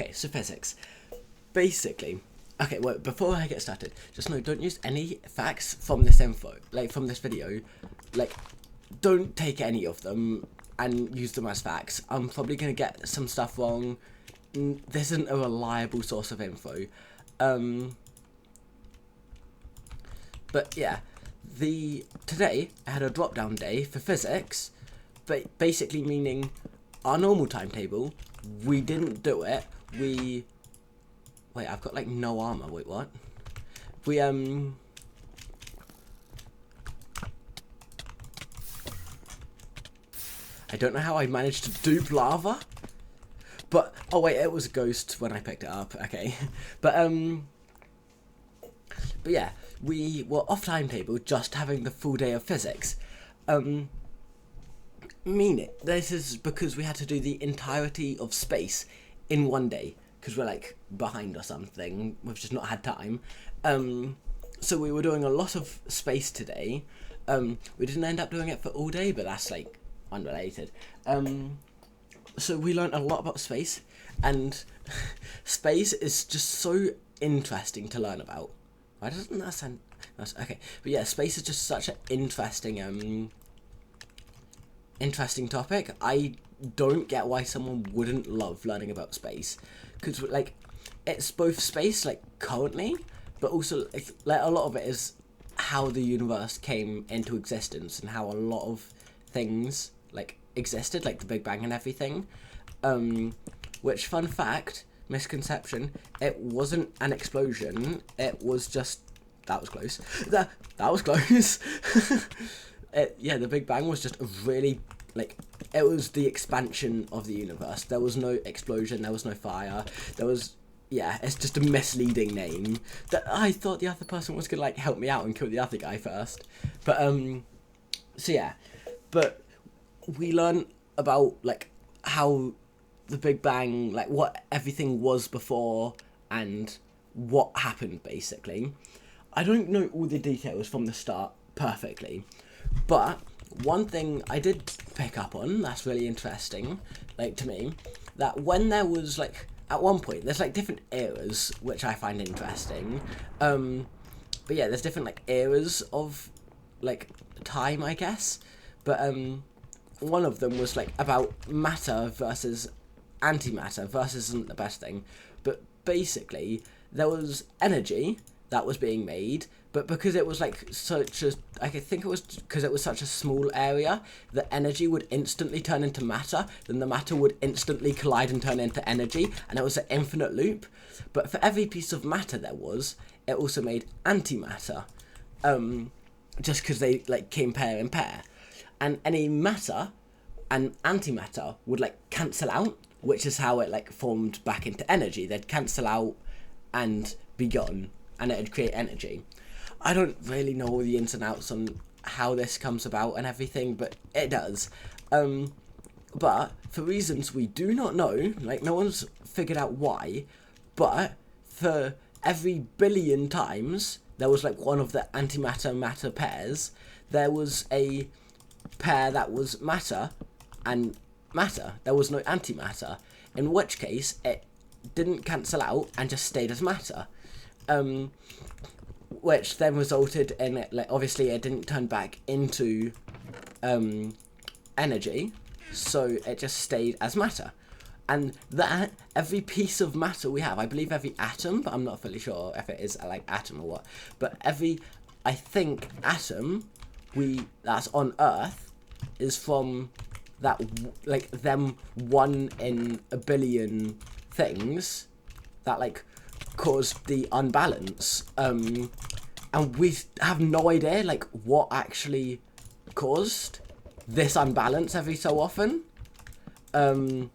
Okay, so physics. Basically, okay, well, before I get started, just know, don't use any facts from this info, like, from this video. Like, don't take any of them and use them as facts. I'm probably going to get some stuff wrong. This isn't a reliable source of info. But yeah, today I had a drop-down day for physics, but basically meaning our normal timetable, we didn't do it. Wait, I've got like no armor. Wait, what? I don't know how I managed to dupe lava, but oh wait, it was a ghost when I picked it up. Okay, but yeah, we were off timetable, just having the full day of physics. Meaning, this is because we had to do the entirety of space in one day, because we're like behind or something. We've just not had time. So we were doing a lot of space today. We didn't end up doing it for all day, but that's like unrelated. So we learned a lot about space, and space is just so interesting to learn about. Why doesn't that sound... okay, but yeah, space is just such an interesting topic. I don't get why someone wouldn't love learning about space, because like it's both space like currently, but also like a lot of it is how the universe came into existence and how a lot of things like existed, like the Big Bang and everything. Which, fun fact, misconception, it wasn't an explosion, it was just... that was close. That was close. Yeah, the Big Bang was just a really, like, it was the expansion of the universe. There was no explosion, there was no fire, there was... yeah, it's just a misleading name. That I thought the other person was gonna, like, help me out and kill the other guy first. But, so yeah. But we learned about, like, how the Big Bang, like, what everything was before and what happened, basically. I don't know all the details from the start perfectly, but one thing I did pick up on that's really interesting, like, to me, that when there was, like, at one point, there's, like, different eras, which I find interesting, but yeah, there's different, like, eras of, like, time, I guess, but, one of them was, like, about matter versus antimatter. Versus isn't the best thing, but basically, there was energy that was being made, but because it was like such a... I think it was because it was such a small area, the energy would instantly turn into matter, then the matter would instantly collide and turn into energy, and it was an infinite loop. But for every piece of matter there was, it also made antimatter, just because they like came pair in pair, and any matter and antimatter would like cancel out, which is how it like formed back into energy. They'd cancel out and be gone, and it'd create energy. I don't really know all the ins and outs on how this comes about and everything, but it does. But for reasons we do not know, like no one's figured out why, but for every billion times there was like one of the antimatter-matter pairs, there was a pair that was matter and matter. There was no antimatter, in which case it didn't cancel out and just stayed as matter. Which then resulted in it, like, obviously it didn't turn back into energy, so it just stayed as matter. And that, every piece of matter we have, I believe every atom, but I'm not fully sure if it is like atom or what, but every, I think, atom that's on Earth is from that, like, them 1 in a billion things that, like, caused the unbalance. And we have no idea, like, what actually caused this unbalance every so often. I'm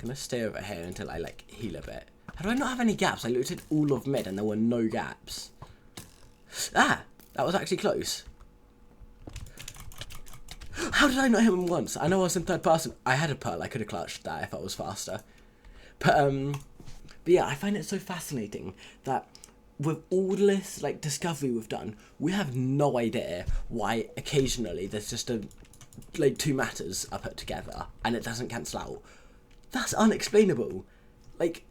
gonna stay over here until I, like, heal a bit. How do I not have any gaps? I looted all of mid and there were no gaps. Ah! That was actually close. How did I not hit him once? I know I was in third person. I had a pearl. I could have clutched that if I was faster. But yeah, I find it so fascinating that with all this, like, discovery we've done, we have no idea why occasionally there's just like 2 matters are put together and it doesn't cancel out. That's unexplainable. Like,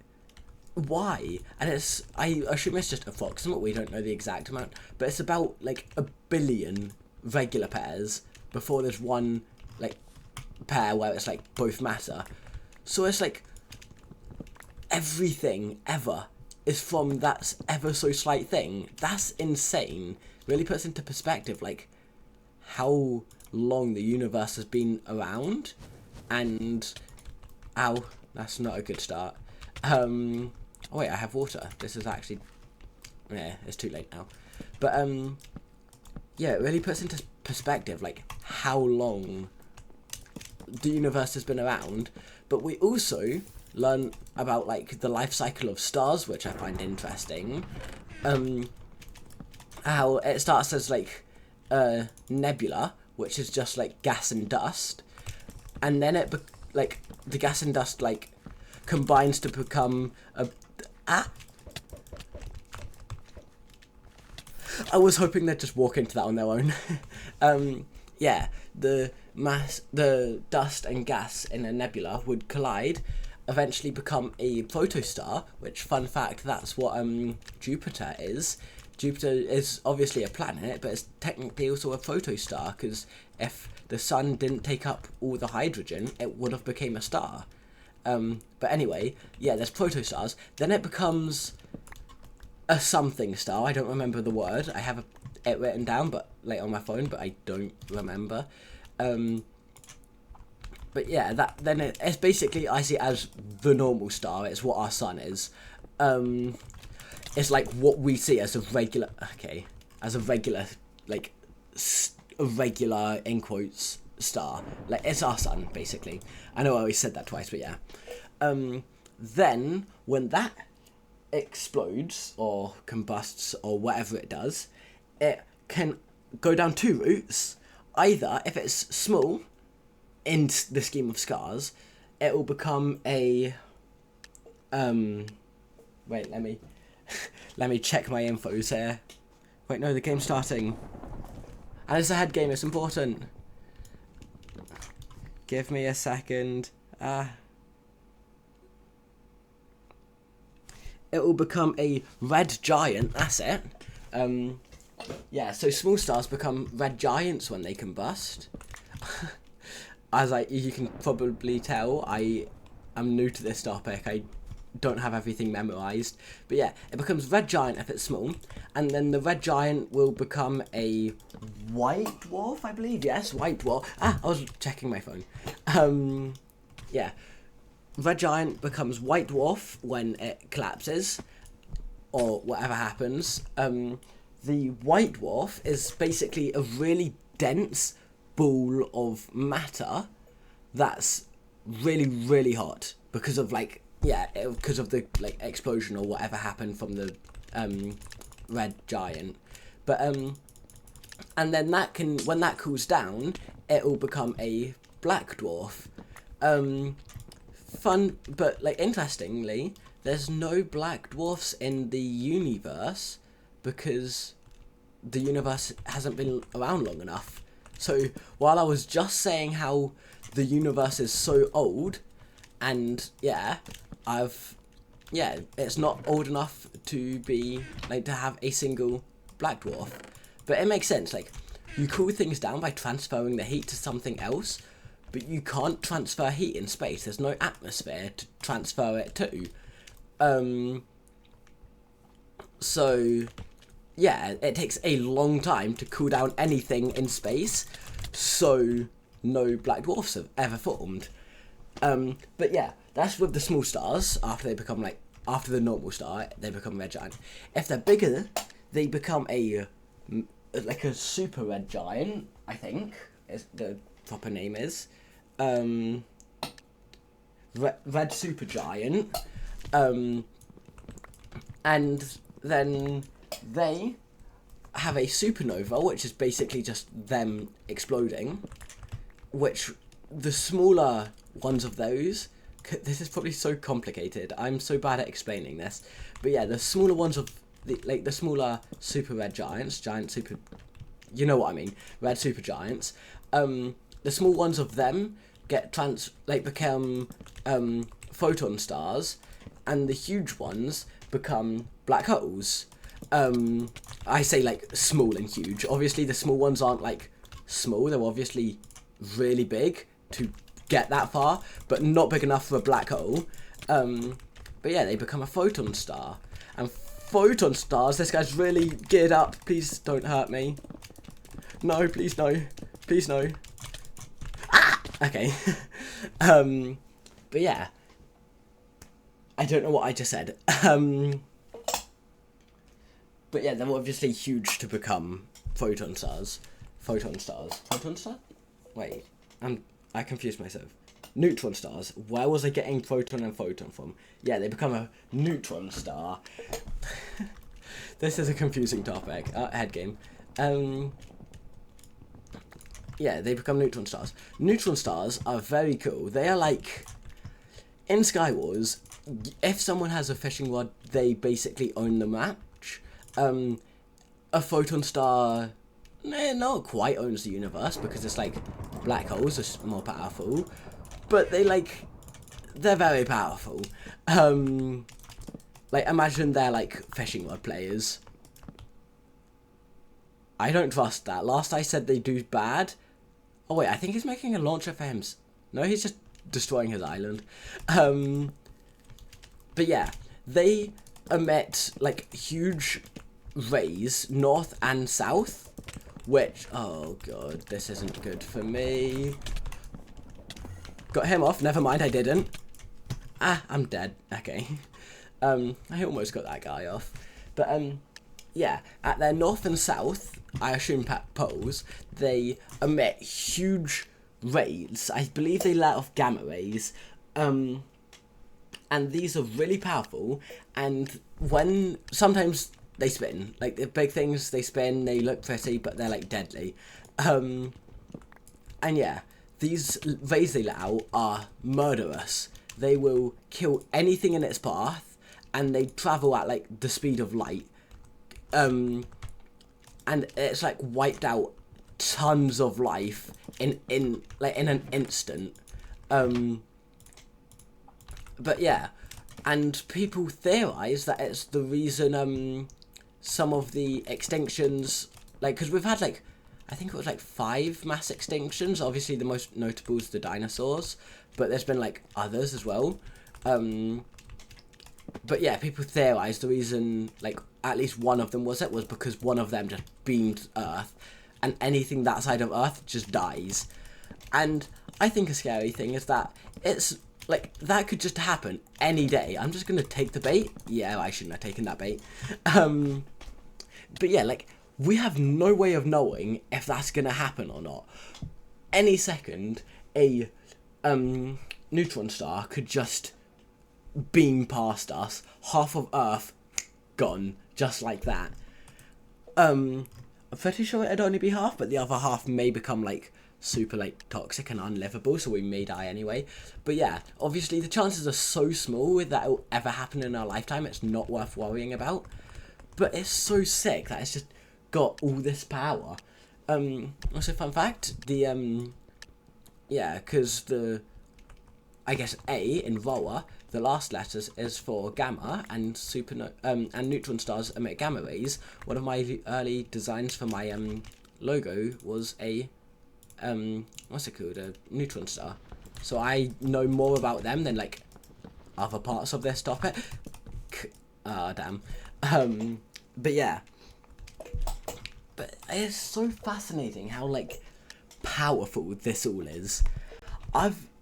why? And I assume it's just approximate, we don't know the exact amount, but it's about like 1 billion regular pairs before there's one like pair where it's like both matter. So it's like everything ever is from that ever so slight thing. That's insane. Really puts into perspective like how long the universe has been around, and ow, that's not a good start. Oh wait, I have water. This is actually, yeah, it's too late now. But yeah, it really puts into perspective like how long the universe has been around. But we also learn about like the life cycle of stars, which I find interesting. How it starts as like a nebula, which is just like gas and dust, and then like the gas and dust like combines to become a I was hoping they'd just walk into that on their own. Yeah, the dust and gas in a nebula would collide, eventually become a protostar, which, fun fact, that's what Jupiter is. Jupiter is obviously a planet, but it's technically also a protostar, because if the sun didn't take up all the hydrogen, it would have become a star. But anyway, yeah, there's protostars. Then it becomes a something star. I don't remember the word. I have it written down, but like on my phone, but I don't remember. But yeah, then it's basically, I see it as the normal star. It's what our sun is. It's like what we see as a regular, like a regular in quotes star. Like it's our sun basically. I know I always said that twice, but yeah. Then when that explodes or combusts or whatever it does, it can go down two routes. Either if it's small in the scheme of stars, it will become a wait, let me check my infos here. Wait, no, the game's starting. And it's a head game, it's important. Give me a second. It will become a red giant, that's it. Yeah, so small stars become red giants when they combust. As you can probably tell, I am new to this topic. I don't have everything memorized. But yeah, it becomes red giant if it's small, and then the red giant will become a white dwarf, I believe. Yes, white dwarf. I was checking my phone. Yeah. Red giant becomes white dwarf when it collapses, or whatever happens. The white dwarf is basically a really dense ball of matter that's really, really hot because of because of the like explosion or whatever happened from the red giant. But and then when that cools down, it will become a black dwarf. Fun, but like interestingly, there's no black dwarfs in the universe because the universe hasn't been around long enough. So while I was just saying how the universe is so old, and it's not old enough to be like to have a single black dwarf, but it makes sense. Like you cool things down by transferring the heat to something else, but you can't transfer heat in space. There's no atmosphere to transfer it to. So, yeah, it takes a long time to cool down anything in space, so no black dwarfs have ever formed. But yeah, that's with the small stars. After the normal star, they become red giant. If they're bigger, they become a super red giant, I think, is the proper name is. Red supergiant, and then they have a supernova, which is basically just them exploding, which the smaller ones of those, this is probably so complicated, I'm so bad at explaining this, but yeah, the smaller ones of the smaller super red giants, you know what I mean, red supergiants, the small ones of them become photon stars, and the huge ones become black holes. I say like small and huge. Obviously, the small ones aren't like small. They're obviously really big to get that far, but not big enough for a black hole. But yeah, they become a photon star. And photon stars, this guy's really geared up. Please don't hurt me. No, please no. Please no. Ah! Okay. But yeah. I don't know what I just said. But yeah, they're obviously huge to become photon stars. Photon stars. Photon star? Wait, I confused myself. Neutron stars. Where was I getting proton and photon from? Yeah, they become a neutron star. This is a confusing topic. Head game. Yeah, they become neutron stars. Neutron stars are very cool. They are like... In Sky Wars, if someone has a fishing rod, they basically own the match. A photon star... not quite owns the universe, because it's like black holes are more powerful. But they're very powerful. Like, imagine they're like fishing rod players. I don't trust that. Last I said they do bad. Oh wait, I think he's making a launcher for him. No, he's just destroying his island. But yeah, they emit like huge rays north and south, which, oh god, this isn't good for me. Got him off. Never mind, I didn't. Ah, I'm dead. Okay. I almost got that guy off. But yeah, at their north and south, I assume poles, they emit huge rays. I believe they let off gamma rays. And these are really powerful. And sometimes they spin. Like, the big things, they spin, they look pretty, but they're like deadly. And yeah, these rays they let out are murderous. They will kill anything in its path, and they travel at like the speed of light. And it's like wiped out tons of life in an instant. But yeah, and people theorize that it's the reason some of the extinctions, like, because we've had like, I think it was like 5 mass extinctions. Obviously the most notable is the dinosaurs, but there's been like others as well. But yeah, people theorize the reason, like, at least one of them was because one of them just beamed Earth, and anything that side of Earth just dies. And I think a scary thing is that it's like, that could just happen any day. I'm just gonna take the bait. Yeah, I shouldn't have taken that bait. But yeah, like, we have no way of knowing if that's gonna happen or not. Any second, a neutron star could just beam past us, half of Earth gone, just like that. I'm pretty sure it'd only be half, but the other half may become like super like toxic and unlivable, so we may die anyway. But yeah, obviously the chances are so small that it'll ever happen in our lifetime, it's not worth worrying about. But it's so sick that it's just got all this power. Also, fun fact, the yeah, because I guess A in Roa, the last letters is for gamma, and and neutron stars emit gamma rays. One of my early designs for my logo was a what's it called, a neutron star. So I know more about them than like other parts of this topic. Damn. But yeah. But it's so fascinating how like powerful this all is.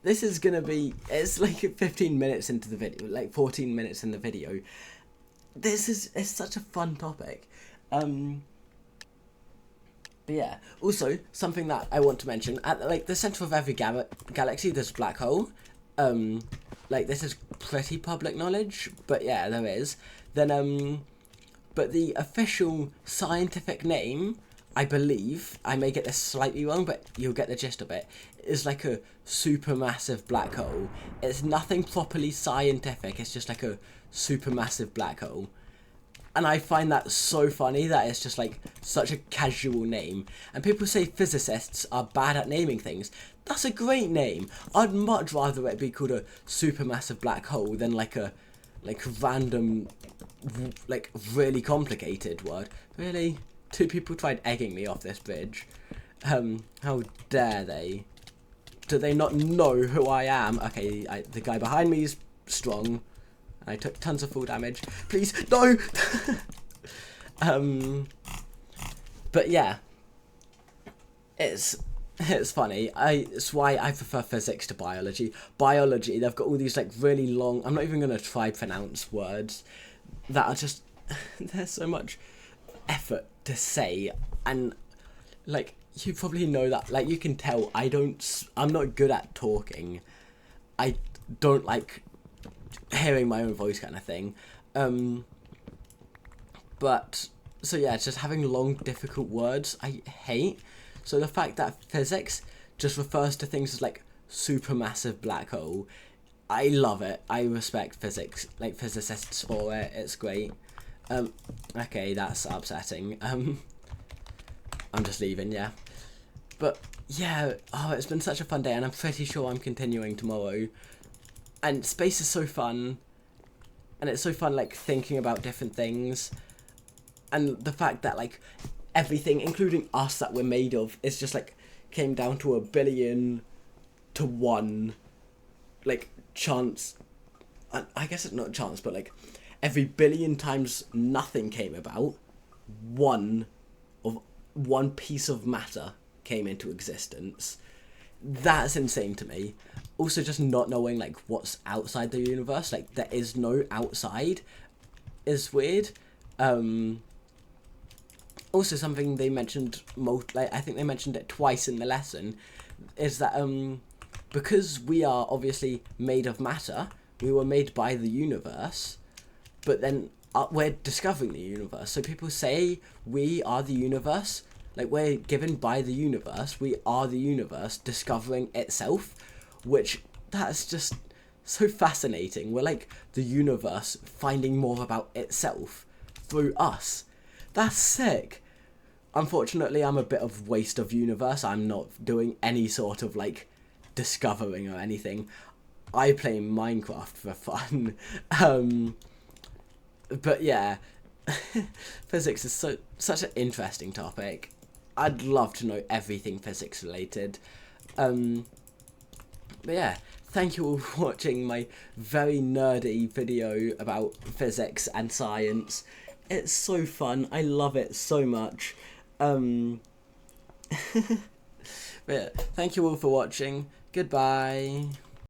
This is gonna be, it's like 15 minutes into the video, like 14 minutes in the video. It's such a fun topic. But yeah, also something that I want to mention, at like the center of every galaxy there's a black hole. Like, this is pretty public knowledge, but yeah, there is. Then but the official scientific name, I believe, I may get this slightly wrong, but you'll get the gist of it, is like a supermassive black hole. It's nothing properly scientific, it's just like a supermassive black hole. And I find that so funny that it's just like such a casual name. And people say physicists are bad at naming things. That's a great name. I'd much rather it be called a supermassive black hole than like a random, like really complicated word. Really? 2 people tried egging me off this bridge. How dare they? Do they not know who I am? Okay, the guy behind me is strong. I took tons of full damage. Please, no! But yeah, it's funny. It's why I prefer physics to biology. Biology, they've got all these like really long, I'm not even going to try pronounce words that are just, there's so much effort to say, and like, you probably know that, like, you can tell I'm not good at talking. I don't like hearing my own voice kind of thing. But, so yeah, it's just having long, difficult words I hate. So the fact that physics just refers to things as, like, supermassive black hole, I love it. I respect physics, like, physicists for it. It's great. Okay, that's upsetting. I'm just leaving, yeah. But, yeah, oh, it's been such a fun day, and I'm pretty sure I'm continuing tomorrow. And space is so fun, and it's so fun, like, thinking about different things, and the fact that, like, everything, including us that we're made of, is just, like, came down to 1,000,000,000 to 1, like, chance, I guess it's not chance, but, like, every 1,000,000,000 times nothing came about, one piece of matter came into existence. That's insane to me. Also, just not knowing, like, what's outside the universe, like, there is no outside, is weird. Also, something they mentioned, like, I think they mentioned it twice in the lesson, is that, because we are obviously made of matter, we were made by the universe, but then we're discovering the universe. So people say we are the universe, like, we're given by the universe, we are the universe discovering itself, which, that's just so fascinating. We're like the universe finding more about itself through us. That's sick. Unfortunately, I'm a bit of waste of universe. I'm not doing any sort of, like, discovering or anything. I play Minecraft for fun. But yeah, physics is such an interesting topic. I'd love to know everything physics related. But yeah, thank you all for watching my very nerdy video about physics and science. It's so fun. I love it so much. But yeah, thank you all for watching. Goodbye.